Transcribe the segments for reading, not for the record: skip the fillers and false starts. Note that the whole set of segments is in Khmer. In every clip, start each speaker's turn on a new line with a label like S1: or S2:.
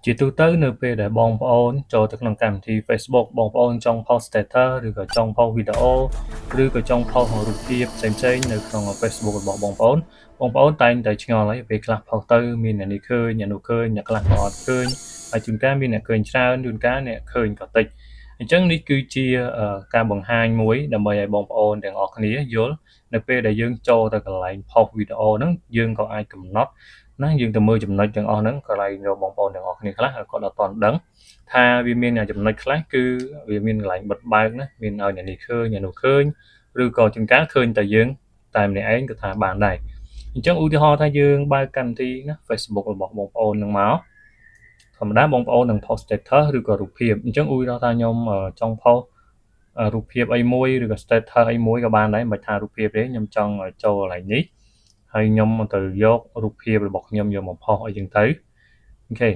S1: ជាទូទៅនៅពេលដែលបងប្អូនចូលទៅក្នុងកម្មវិធី Facebook បងប្អូនចង់ post status ឬក៏ចង់ post វីដេអូឬក៏ចង់ post រូបភាពផ្សេងៗនៅក្នុង Facebook របស់បងប្អូនតែងតែឆ្ងល់ហើយពេលខ្លះ post ទៅមានអ្នកនេះឃើញអ្នកនោះឃើញអ្នកខ្លះក៏អត់ឃើញហើយជួនកាលមានអ្នកឃើញច្រើនជួនកាលអ្នកឃើញក៏តិចអញ្ចឹងនេះគឺជាការបង្ហាញមួយដើម្បីឲ្យបងប្អូនទាំងអស់គ្នាយល់នៅពេលដែលយើងចូលទៅកន្លែង post វីដេអូហ្នឹងយើងក៏អាចកំណត់ណាយើងទៅមើលចំណុចទាំងអស់ហ្នឹងក៏ឡែងរកបងប្អូនទាំងអស់គ្នាខ្លះគាត់អត់ទាន់ដឹងថាវាមានចំណុចខ្លះគឺវាមានកន្លែងបិទបើកណាមានឲ្យអ្នកនេះឃើញអ្នកនោះឃើញឬក៏ជួនកាលឃើញតែយើងតែម្នាក់ឯងក៏ថាបានដែរអញ្ចឹងឧទាហរណ៍ថាយើងបើកកម្មវិធីណា Facebook របស់បងប្អូននឹងមកធម្មតាបងប្អូននឹង post status ឬក៏រូបភាពអញ្ចឹងឧទាហរណ៍ថាខ្ញុំចង់ post រូបភាពអីមួយឬក៏ status អីមួយក៏បានដែរមិនថារូបភាពទេខ្ញុំចង់ចូលកន្លែងនេះហើយខ្ញុំទៅយករូបភាពរបស់ខ្ញុំយកមក post អីចឹងទៅអូខេ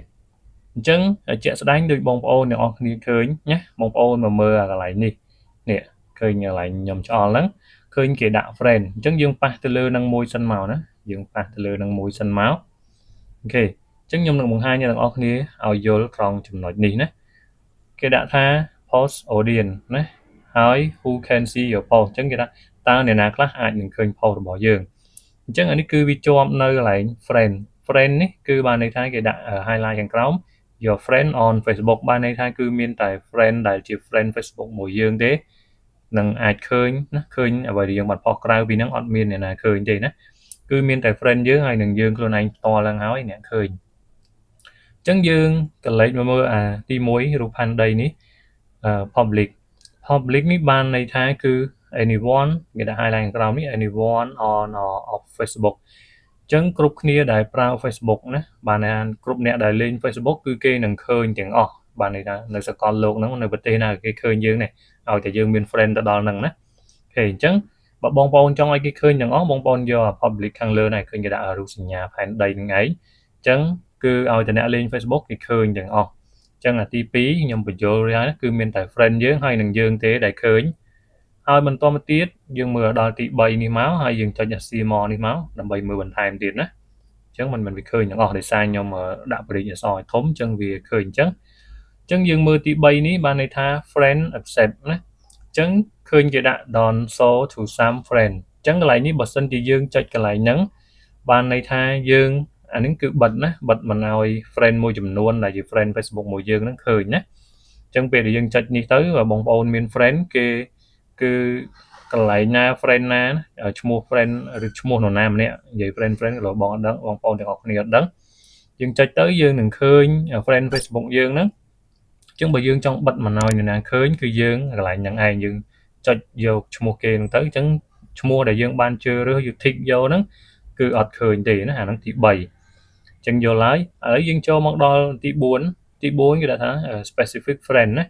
S1: អញ្ចឹងជាក់ស្ដែងដូចបងប្អូនអ្នកនរគ្នាឃើញណាបងប្អូនមកមើលកន្លែងនេះឃើញកន្លែងខ្ញុំឆ្អល់ហ្នឹងឃើញគេដាក់ friend អញ្ចឹងយើងប៉ះទៅលើនឹងមួយសិនមកណាយើងប៉ះទៅលើនឹងមួយសិនមកអូខេអញ្ចឹងខ្ញុំនឹងបង្ហាញអ្នកនរគ្នាឲ្យយល់ត្រង់ចំណុចនេះណាគេដាក់ថា post audience ណាហើយ who can see your post អញ្ចឹងគេថាតើអ្នកណាខ្លះអាចនឹងឃើញ post របស់យើងអញ្ចឹងអានេះគឺវាជាប់នៅកន្លែង friend នេះគឺបានន័យថាគេដាក់ highlight ខាងក្រោម your friend on Facebook បានន័យថាគឺមានតែ friend ដែលជា friend Facebook មួយយើងទេនឹងអាចឃើញណាឃើញអ្វីដែលយើងបាន post ក្រៅពីហ្នឹងអត់មានអ្នកណាឃើញទេណាគឺមានតែ friend យើងហើយនឹងយើងខ្លួនឯងផ្ទាល់ឡើងហើយអ្នកឃើញអញ្ចឹងយើងក៏លេចមកមើលអាទី1រូបផែនដីនេះ public នេះបានន័យថាគឺ anyone គេដាក់ highlight ខាងក្រោមនេះ anyone on of Facebook អញ្ចឹងគ្រប់គ្នាដែលប្រើ Facebook ណាបានថាគ្រប់អ្នកដែលលេង Facebook គឺគេនឹងឃើញទាំងអស់បានន័យថានៅសកលលោកហ្នឹងនៅប្រទេសណាគេឃើញយើងនេះឲ្យតែយើងមាន friend ទៅដល់ហ្នឹងណាអូខេអញ្ចឹងបើបងប្អូនចង់ឲ្យគេឃើញទាំងអស់បងប្អូនយក public ខាងលើនេះឃើញគេដាក់រូបសញ្ញាផែនដីហ្នឹងឯងអញ្ចឹងគឺឲ្យតែអ្នកលេង Facebook គេឃើញទាំងអស់អញ្ចឹងអាទី2ខ្ញុំបញ្យល់ហើយគឺមានតែ friend យើងហើយនឹងយើងទេដែលឃើញហើយបន្តមកទៀតយើងមើលដល់ទី3នេះមកហើយយើងចុច see more នេះមកដើម្បីមើលបន្ថែមទៀតណាអញ្ចឹងมันវាឃើញទាំងអស់ដោយសារខ្ញុំដាក់ bridge អក្សរឲ្យធំអញ្ចឹងវាឃើញអញ្ចឹងយើងមើលទី3នេះបានន័យថា friend accept ណាអញ្ចឹងឃើញគេដាក់ don't show to some friend អញ្ចឹងកន្លែងនេះបើសិនជាយើងចុចកន្លែងហ្នឹងបានន័យថាយើងអានេះគឺបិទណាបិទមិនឲ្យ friend មួយចំនួនដែលជា friend Facebook មួយយើងហ្នឹងឃើញណាអញ្ចឹងពេលដែលយើងចុចនេះទៅបងប្អូនមាន friend គេគឺកន្លែងណា friend ណាឈ្មោះ friend ឬឈ្មោះនរណាម្នាក់និយាយ friend ក៏បងអត់ដឹងបងប្អូនទាំងអស់គ្នាអត់ដឹងយើងចុចទៅយើងនឹងឃើញ friend Facebook យើងហ្នឹងអញ្ចឹងបើយើងចង់បិទមិនឲ្យនរណាឃើញគឺយើងកន្លែងហ្នឹងឯងយើងចុចយកឈ្មោះគេហ្នឹងទៅអញ្ចឹងឈ្មោះដែលយើងបានជឿរើសយក tick យកហ្នឹងគឺអត់ឃើញទេណាអាហ្នឹងទី3អញ្ចឹងយល់ហើយឥឡូវយើងចូលមកដល់ទី4គេដាក់ថា specific friend ណា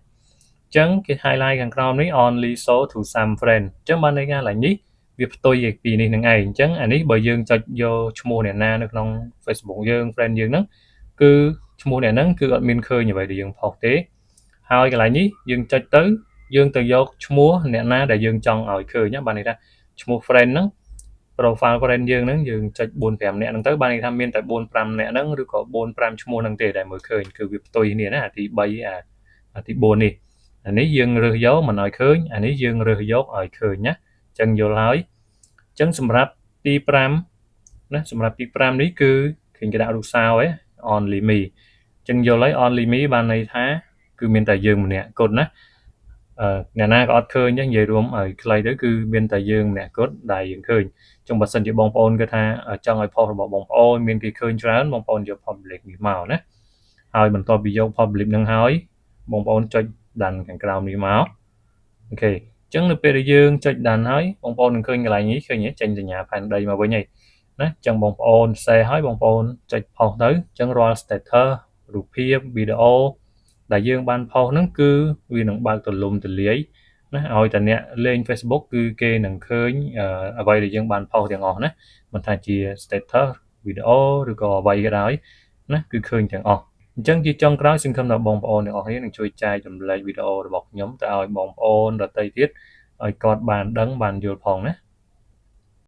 S1: អញ្ចឹងគេ highlight ខាងក្រោមនេះ only show to some friend អញ្ចឹងបានន័យថាកន្លែងនេះវាផ្ទុយពីនេះនឹងឯងអញ្ចឹងអានេះបើយើងចុចយកឈ្មោះអ្នកណានៅក្នុង Facebook យើង friend យើងហ្នឹងគឺឈ្មោះអ្នកហ្នឹងគឺអត់មានឃើញអ្វីដែលយើង post ទេហើយកន្លែងនេះយើងចុចទៅយើងទៅយកឈ្មោះអ្នកណាដែលយើងចង់ឲ្យឃើញបានន័យថាឈ្មោះ friend ហ្នឹង profile friend យើងហ្នឹងយើងចុច 4-5 នាក់ហ្នឹងទៅបានន័យថាមានតែ 4-5 នាក់ហ្នឹងឬក៏ 4-5 ឈ្មោះហ្នឹងទេដែលមើលឃើញគឺវាផ្ទុយគ្នាណាអាទី3អាទី4នេះអានេះយើងរើសយកមិនឲ្យឃើញអានេះយើងរើសយកឲ្យឃើញណាអញ្ចឹងយល់ហើយអញ្ចឹងសម្រាប់ទី5ណាសម្រាប់ទី5នេះគឺឃើញគេដាក់រូបសោឯ only me អញ្ចឹងយល់ហើយ only me បានន័យថាគឺមានតែយើងម្នាក់គត់ណាអ្នកណាក៏អត់ឃើញដែរនិយាយរួមឲ្យខ្លីទៅគឺមានតែយើងម្នាក់គត់ដែលយើងឃើញចឹងបើសិនជាបងប្អូនគាត់ថាចង់ឲ្យ post របស់បងប្អូនមានគេឃើញច្រើនបងប្អូនយក public នេះមកណាហើយបន្ទាប់ពីយក public ហ្នឹងហើយបងប្អូនចុចដានខាងក្រោមនេះមកអូខេអញ្ចឹងនៅពេលដែលយើងចុចដានហើយបងប្អូននឹងឃើញកន្លែងនេះឃើញចេញសញ្ញាផែនដីមកវិញហើយណាអញ្ចឹងបងប្អូន share ហើយបងប្អូនចុច post ទៅអញ្ចឹងរាល់ status រូបភាពវីដេអូដែលយើងបាន post ហ្នឹងគឺវានឹងបើកទូលំទូលាយណាឲ្យតែអ្នកលេង Facebook គឺគេនឹងឃើញអ្វីដែលយើងបាន post ទាំងអស់ណាមិនថាជា status វីដេអូឬក៏អ្វីក៏ដោយណាគឺឃើញទាំងអស់អញ្ចឹងជាចុងក្រោយសង្ឃឹមថាបងប្អូនទាំងអស់គ្នានឹងជួយចែកចម្លែកវីដេអូរបស់ខ្ញុំទៅឲ្យបងប្អូនដទៃទៀតឲ្យគាត់បានដឹងបានយល់ផងណា